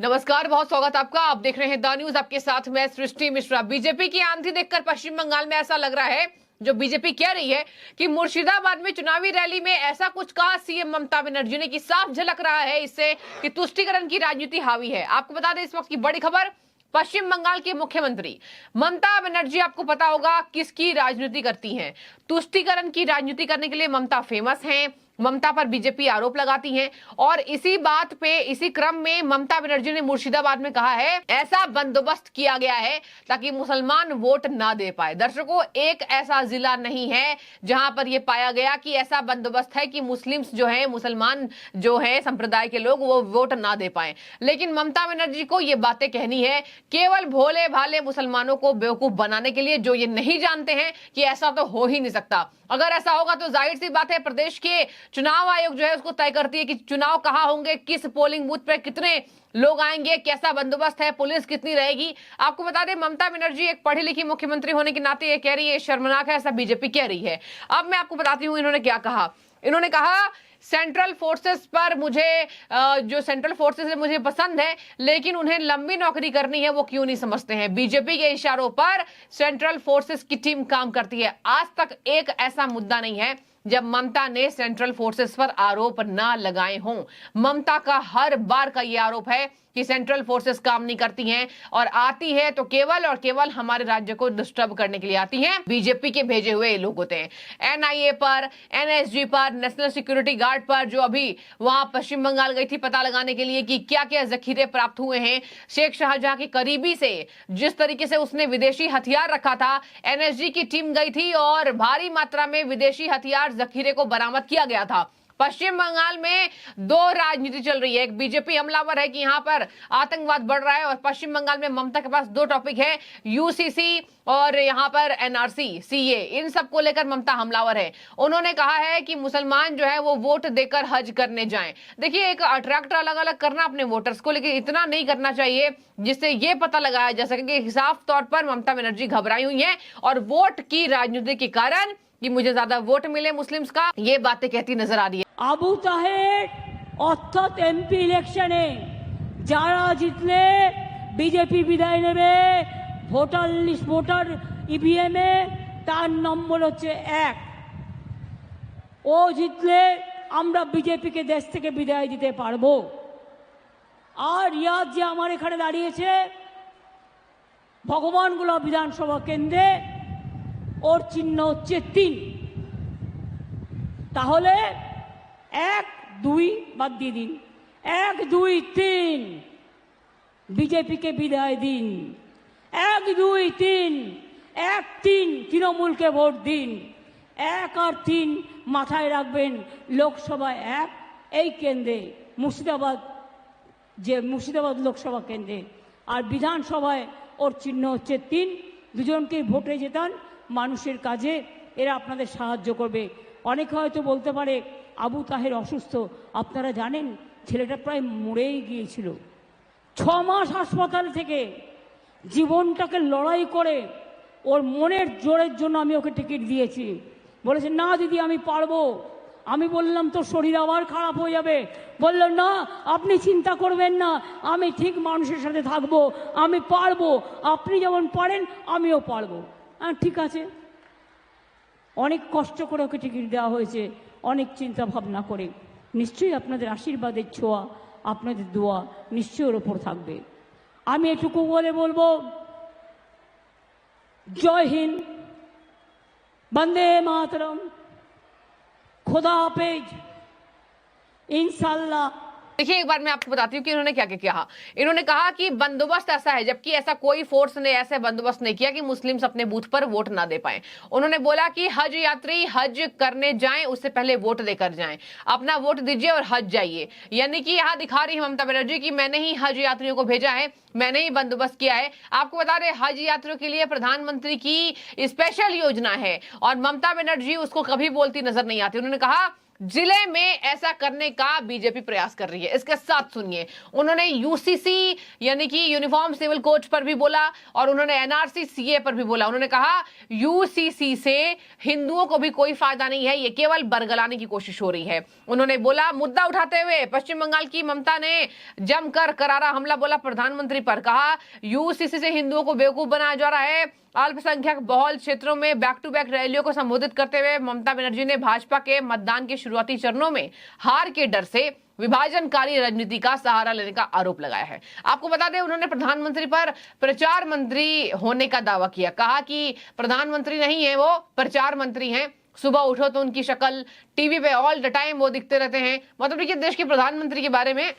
नमस्कार, बहुत स्वागत आपका। आप देख रहे हैं द न्यूज, आपके साथ मैं सृष्टि मिश्रा। बीजेपी की आंधी देखकर पश्चिम बंगाल में ऐसा लग रहा है, जो बीजेपी कह रही है कि मुर्शिदाबाद में चुनावी रैली में ऐसा कुछ कहा सीएम ममता बनर्जी ने कि साफ झलक रहा है इससे कि तुष्टीकरण की राजनीति हावी है। आपको बता दें इस वक्त की बड़ी खबर, पश्चिम बंगाल की मुख्यमंत्री ममता बनर्जी, आपको पता होगा किसकी राजनीति करती हैं। तुष्टीकरण की राजनीति करने के लिए ममता फेमस हैं। ममता पर बीजेपी आरोप लगाती है और इसी बात पे, इसी क्रम में ममता बनर्जी ने मुर्शिदाबाद में कहा है ऐसा बंदोबस्त किया गया है ताकि मुसलमान वोट ना दे पाए। दर्शकों, एक ऐसा जिला नहीं है जहां पर यह पाया गया कि ऐसा बंदोबस्त है कि मुस्लिम्स जो है, मुसलमान जो है संप्रदाय के लोग, वो वोट ना दे पाए। लेकिन ममता बनर्जी को ये बातें कहनी है केवल भोले भाले मुसलमानों को बेवकूफ बनाने के लिए, जो ये नहीं जानते हैं कि ऐसा तो हो ही नहीं सकता। अगर ऐसा होगा तो जाहिर सी बात है प्रदेश के चुनाव आयोग जो है उसको तय करती है कि चुनाव कहां होंगे, किस पोलिंग बूथ पर कितने लोग आएंगे, कैसा बंदोबस्त है, पुलिस कितनी रहेगी। आपको बता दें ममता बनर्जी एक पढ़ी लिखी मुख्यमंत्री होने के नाते ये कह रही है, शर्मनाक है, ऐसा बीजेपी कह रही है। अब मैं आपको बताती हूं इन्होंने क्या कहा। इन्होंने कहा सेंट्रल फोर्सेस पर मुझे जो सेंट्रल फोर्सेस है मुझे पसंद है, लेकिन उन्हें लंबी नौकरी करनी है वो क्यों नहीं समझते हैं। बीजेपी के इशारों पर सेंट्रल फोर्सेस की टीम काम करती है। आज तक एक ऐसा मुद्दा नहीं है जब ममता ने सेंट्रल फोर्सेस पर आरोप ना लगाए हों। ममता का हर बार का यह आरोप है कि सेंट्रल फोर्सेस काम नहीं करती हैं और आती है तो केवल और केवल हमारे राज्य को डिस्टर्ब करने के लिए आती हैं। बीजेपी के भेजे हुए लोग होते हैं। एनआईए पर, एनएसजी पर, नेशनल सिक्योरिटी गार्ड पर, जो अभी वहां पश्चिम बंगाल गई थी पता लगाने के लिए कि क्या क्या जखीरे प्राप्त हुए हैं शेख शाहजहां के करीबी से, जिस तरीके से उसने विदेशी हथियार रखा था, एनएसजी की टीम गई थी और भारी मात्रा में विदेशी हथियार जखीरे को बरामद किया गया था। पश्चिम बंगाल में दो राजनीति चल रही है। एक बीजेपी हमलावर है कि यहां पर आतंकवाद बढ़ रहा है, और पश्चिम बंगाल में ममता के पास दो टॉपिक है, यूसीसी और यहां पर एनआरसी, सीए, इन सब को लेकर ममता हमलावर है। उन्होंने कहा है कि मुसलमान जो है वो वोट देकर हज करने जाएं। देखिए, एक अट्रैक्ट अलग अलग करना अपने वोटर्स को, लेकिन इतना नहीं करना चाहिए जिससे ये पता लगाया जा सके कि साफ तौर पर ममता बनर्जी घबराई हुई है और वोट की राजनीति के कारण कि मुझे ज्यादा वोट मिले मुस्लिम्स का, ये बातें कहती नजर आ रही है। আবু তাহের অর্থাৎ এমপি ইলেকশনে যারা জিতলে বিজেপি বিদায় নেবে ভোটার লিস্ট, ভোটার ইভিএম এ তার নম্বর হচ্ছে 1। ও জিতলে আমরা বিজেপিকে দেশ থেকে বিদায় দিতে পারবো। আর রিয়াজ যে আমার এখানে দাঁড়িয়েছে ভগবানগোলা বিধানসভা কেন্দ্রে, ওর চিহ্ন হচ্ছে 3। তাহলে 1 2 বাদ দিয়ে দিন, 1 2 3 বিজেপিকে বিদায় দিন, 1 2 3 1 3 তৃণমূলকে ভোট দিন, 1 আর 3 মাথায় রাখবেন। লোকসভা 1 এই কেন্দ্রে, মুর্শিদাবাদ যে মুর্শিদাবাদ লোকসভা কেন্দ্রে, আর বিধানসভায় ওর চিহ্ন হচ্ছে 3। দুজনকেই ভোটে জেতান, মানুষের কাজে এরা আপনাদের সাহায্য করবে। অনেকে হয়তো বলতে পারে আবু তাহের অসুস্থ। আপনারা জানেন ছেলেটা প্রায় মরেই গিয়েছিল। 6 মাস হাসপাতাল থেকে জীবনটাকে লড়াই করে ওর মনের জোরের জন্য আমি ওকে টিকিট দিয়েছি। বলেছে না দিদি আমি পারবো। আমি বললাম তো শরীর আবার খারাপ হয়ে যাবে। বলল না আপনি চিন্তা করবেন না, আমি ঠিক মানুষের সাথে থাকবো, আমি পারবো, আপনি যেমন পারেন আমিও পারবো। ঠিক আছে। অনেক কষ্ট করে ওকে টিকিট দেওয়া হয়েছে, অনেক চিন্তা ভাবনা করে। নিশ্চয়ই আপনাদের আশীর্বাদের ছোঁয়া, আপনাদের দোয়া নিশ্চয়ই ওর ওপর থাকবে। আমি এটুকু বলে বলবো, জয় হিন্দ, বন্দে মাতরম, खुदा हाफिज, इंशाल्लाह। देखिए, एक बार मैं आपको बताती हूँ कि इन्होंने क्या क्या कहा। इन्होंने कहा कि बंदोबस्त ऐसा है, जबकि ऐसा कोई फोर्स ने ऐसे बंदोबस्त नहीं किया कि मुस्लिम्स अपने बूथ पर वोट ना दे पाए। उन्होंने बोला कि हज यात्री हज करने जाएं उससे पहले वोट देकर जाएं, अपना वोट दीजिए और हज जाइए। यानी कि यहाँ दिखा रही है ममता बनर्जी कि मैंने ही हज यात्रियों को भेजा है, मैंने ही बंदोबस्त किया है। आपको बता दें हज यात्रियों के लिए प्रधानमंत्री की स्पेशल योजना है और ममता बनर्जी उसको कभी बोलती नजर नहीं आती। उन्होंने कहा जिले में ऐसा करने का बीजेपी प्रयास कर रही है। इसके साथ सुनिए, उन्होंने यूसीसी यानी कि यूनिफॉर्म सिविल कोड पर भी बोला और उन्होंने एनआरसी सीए पर भी बोला। उन्होंने कहा यूसीसी से हिंदुओं को भी कोई फायदा नहीं है, ये केवल बरगलाने की कोशिश हो रही है। उन्होंने बोला, मुद्दा उठाते हुए पश्चिम बंगाल की ममता ने जमकर करारा हमला बोला प्रधानमंत्री पर। कहा यूसीसी से हिंदुओं को बेवकूफ बनाया जा रहा है। अल्पसंख्यक बहुल क्षेत्रों में बैक टू बैक रैलियों को संबोधित करते हुए ममता बनर्जी ने भाजपा के मतदान के शुरुआती चरणों में हार के डर से विभाजनकारी राजनीति का सहारा लेने का आरोप लगाया है। आपको बता दें, उन्होंने प्रधानमंत्री पर प्रचार मंत्री होने का दावा किया। कहा कि प्रधानमंत्री नहीं है, वो प्रचार मंत्री हैं। सुबह उठो तो उनकी शक्ल टीवी पे ऑल द टाइम वो दिखते रहते हैं। मतलब देखिए, देश के प्रधानमंत्री के बारे में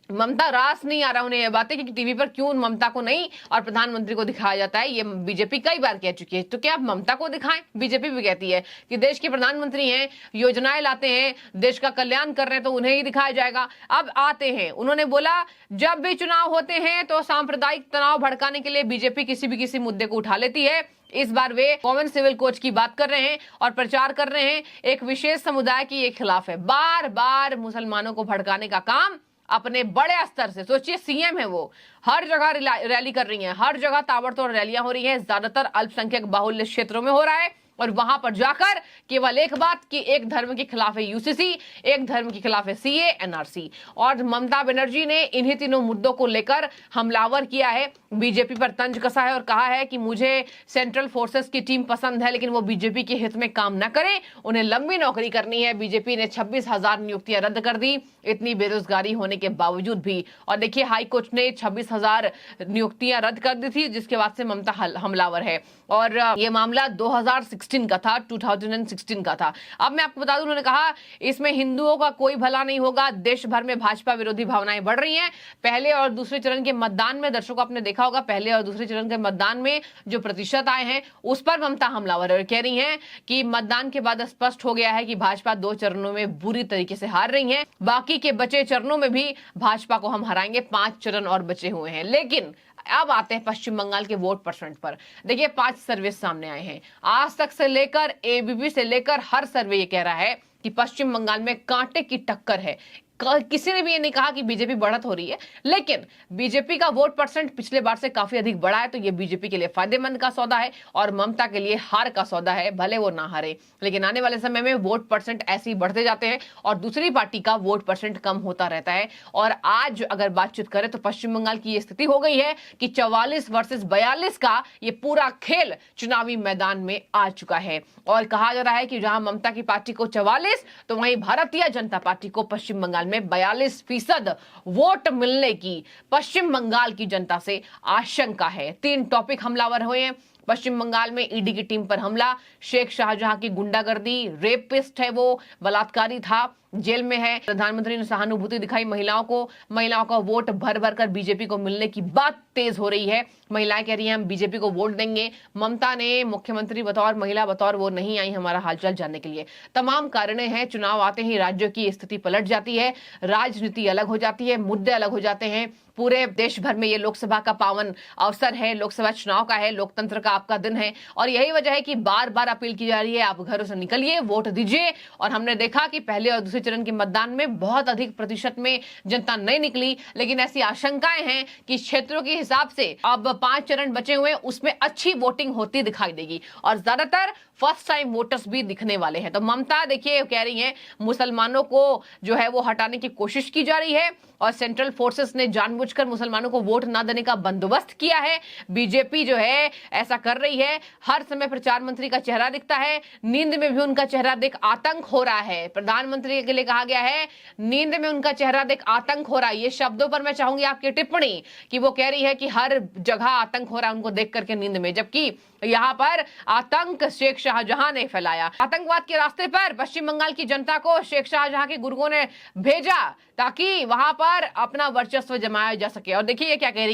ममता रास नहीं आ रहा उन्हें यह बातें कि टीवी पर क्यों ममता को नहीं और प्रधानमंत्री को दिखाया जाता है। ये बीजेपी कई बार कह चुकी है, तो क्या आप ममता को दिखाएं? बीजेपी भी कहती है कि देश के प्रधानमंत्री हैं, योजनाएं लाते हैं, देश का कल्याण कर रहे हैं, तो उन्हें ही दिखाया जाएगा। अब आते हैं, उन्होंने बोला जब भी चुनाव होते हैं तो सांप्रदायिक तनाव भड़काने के लिए बीजेपी किसी मुद्दे को उठा लेती है। इस बार वे कॉमन सिविल कोड की बात कर रहे हैं और प्रचार कर रहे हैं एक विशेष समुदाय के खिलाफ है। बार बार मुसलमानों को भड़काने का काम अपने बड़े स्तर से, सोचिए सीएम है वो, हर जगह रैली कर रही हैं, हर जगह ताबड़तोड़ रैलियां हो रही हैं, ज्यादातर अल्पसंख्यक बाहुल्य क्षेत्रों में हो रहा है। और वहां पर जाकर केवल एक बात कि एक धर्म के खिलाफ है यूसीसी, एक धर्म के खिलाफ है सीए, एनआरसी। और ममता बनर्जी ने इन्हीं तीनों मुद्दों को लेकर हमलावर किया है, बीजेपी पर तंज कसा है और कहा है कि मुझे सेंट्रल फोर्सेस की टीम पसंद है, लेकिन वो बीजेपी के हित में काम न करें, उन्हें लंबी नौकरी करनी है। बीजेपी ने 26,000 नियुक्तियां रद्द कर दी, इतनी बेरोजगारी होने के बावजूद भी। और देखिए, हाईकोर्ट ने 26,000 नियुक्तियां रद्द कर दी थी, जिसके बाद से ममता हमलावर है। और ये मामला 2016 का था, 2016 का था। अब मैं आपको बता दूं, उन्होंने कहा इसमें हिंदुओं का कोई भला नहीं होगा। देश भर में भाजपा विरोधी भावनाएं बढ़ रही हैं। पहले और दूसरे चरण के मतदान में, दर्शकों आपने देखा होगा, पहले और दूसरे चरण के मतदान में जो प्रतिशत आए हैं उस पर ममता हमलावर है। कह रही हैं कि मतदान के बाद स्पष्ट हो गया है कि भाजपा 2 चरणों में बुरी तरीके से हार रही है, बाकी के बचे चरणों में भी भाजपा को हम हराएंगे। 5 चरण और बचे हुए हैं। लेकिन अब आते हैं पश्चिम बंगाल के वोट परसेंट पर। देखिए, 5 सर्वे सामने आए हैं, आज तक से लेकर एबीपी से लेकर हर सर्वे ये कह रहा है कि पश्चिम बंगाल में कांटे की टक्कर है। किसी ने भी ये नहीं कहा कि बीजेपी बढ़त हो रही है, लेकिन बीजेपी का वोट परसेंट पिछले बार से काफी अधिक बढ़ा है, तो ये बीजेपी के लिए फायदेमंद का सौदा है और ममता के लिए हार का सौदा है। भले वो ना हारे, लेकिन आने वाले समय में वोट परसेंट ऐसे ही बढ़ते जाते हैं और दूसरी पार्टी का वोट परसेंट कम होता रहता है। और आज अगर बातचीत करें तो पश्चिम बंगाल की ये स्थिति हो गई है कि 44 वर्सेस 42 का ये पूरा खेल चुनावी मैदान में आ चुका है। और कहा जा रहा है कि जहां ममता की पार्टी को 44, तो वहीं भारतीय जनता पार्टी को पश्चिम बंगाल में 42% वोट मिलने की पश्चिम बंगाल की जनता से आशंका है। 3 टॉपिक हमलावर हुए हैं पश्चिम बंगाल में। ईडी की टीम पर हमला, शेख शाहजहां की गुंडागर्दी, रेपिस्ट है वो, बलात्कारी था, जेल में है। प्रधानमंत्री ने सहानुभूति दिखाई महिलाओं का वोट भर भर कर बीजेपी को मिलने की बात तेज हो रही है। महिलाएं कह रही हैं हम बीजेपी को वोट देंगे। ममता ने मुख्यमंत्री बतौर महिला बतौर वो नहीं आई हमारा हालचाल जानने के लिए। तमाम कारण हैं। चुनाव आते ही राज्यों की स्थिति पलट जाती है, राजनीति अलग हो जाती है, मुद्दे अलग हो जाते हैं। पूरे देश भर में ये लोकसभा का पावन अवसर है, लोकसभा चुनाव का है, लोकतंत्र का आपका दिन है। और यही वजह है कि बार बार अपील की जा रही है, आप घरों से निकलिए, वोट दीजिए। और हमने देखा कि पहले और दूसरे चरण के मतदान में बहुत अधिक प्रतिशत में जनता नहीं निकली, लेकिन ऐसी आशंकाएं हैं कि क्षेत्रों के हिसाब से अब 5 चरण बचे हुए, उसमें अच्छी वोटिंग होती दिखाई देगी और ज्यादातर फर्स्ट टाइम वोटर्स भी दिखने वाले हैं। तो ममता देखिए कह रही हैं मुसलमानों को जो है वो हटाने की कोशिश की जा रही है और सेंट्रल फोर्सेस ने जानबूझकर मुसलमानों को वोट ना देने का बंदोबस्त किया है। बीजेपी जो है ऐसा कर रही है। हर समय प्रचार मंत्री का चेहरा दिखता है, नींद में भी उनका चेहरा देख आतंक हो रहा है। प्रधानमंत्री के लिए कहा गया है नींद में उनका चेहरा देख आतंक हो रहा है। ये शब्दों पर मैं चाहूंगी आपकी टिप्पणी कि वो कह रही है कि हर जगह आतंक हो रहा है उनको देख करके नींद में, जबकि यहाँ पर आतंक शेख शाहजहां ने फैलाया। आतंकवाद के रास्ते पर पश्चिम बंगाल की जनता को शेख शाहजहां के गुर्गों ने भेजा ताकि वहां पर अपना वर्चस्व जमाया जा सके। और देखिए ये क्या कह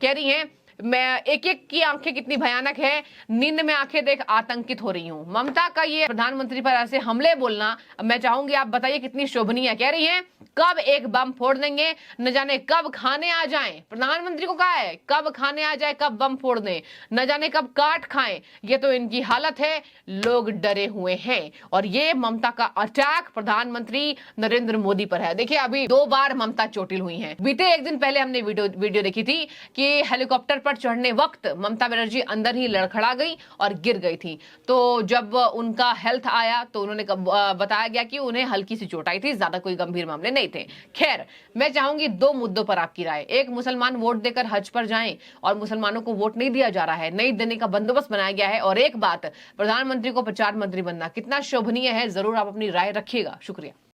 रही हैं मैं एक एक की आंखें कितनी भयानक है, नींद में आंखें देख आतंकित हो रही हूं। ममता का ये प्रधानमंत्री पर ऐसे हमले बोलना, मैं चाहूंगी आप बताइए कितनी शोभनीय है। कह रही हैं कब एक बम फोड़ देंगे, न जाने कब खाने आ जाएं। प्रधानमंत्री को कहा है कब खाने आ जाए, कब बम फोड़ दें, न जाने कब काट खाएं। ये तो इनकी हालत है, लोग डरे हुए हैं। और ये ममता का अटैक प्रधानमंत्री नरेंद्र मोदी पर है। देखिए अभी 2 बार ममता चोटिल हुई हैं। बीते एक दिन पहले हमने वीडियो देखी थी कि हेलीकॉप्टर पर चढ़ने वक्त ममता बनर्जी अंदर ही लड़खड़ा गई और गिर गई थी। तो जब उनका हेल्थ आया तो उन्होंने बताया गया कि उन्हें हल्की सी चोट आई थी, ज्यादा कोई गंभीर मामले नहीं थे। खैर, मैं चाहूंगी 2 मुद्दों पर आपकी राय। एक, मुसलमान वोट देकर हज पर जाएं और मुसलमानों को वोट नहीं दिया जा रहा है, नहीं देने का बंदोबस्त बनाया गया है। और एक बात, प्रधानमंत्री को प्रचार मंत्री बनना कितना शोभनीय है, जरूर आप अपनी राय रखिएगा। शुक्रिया।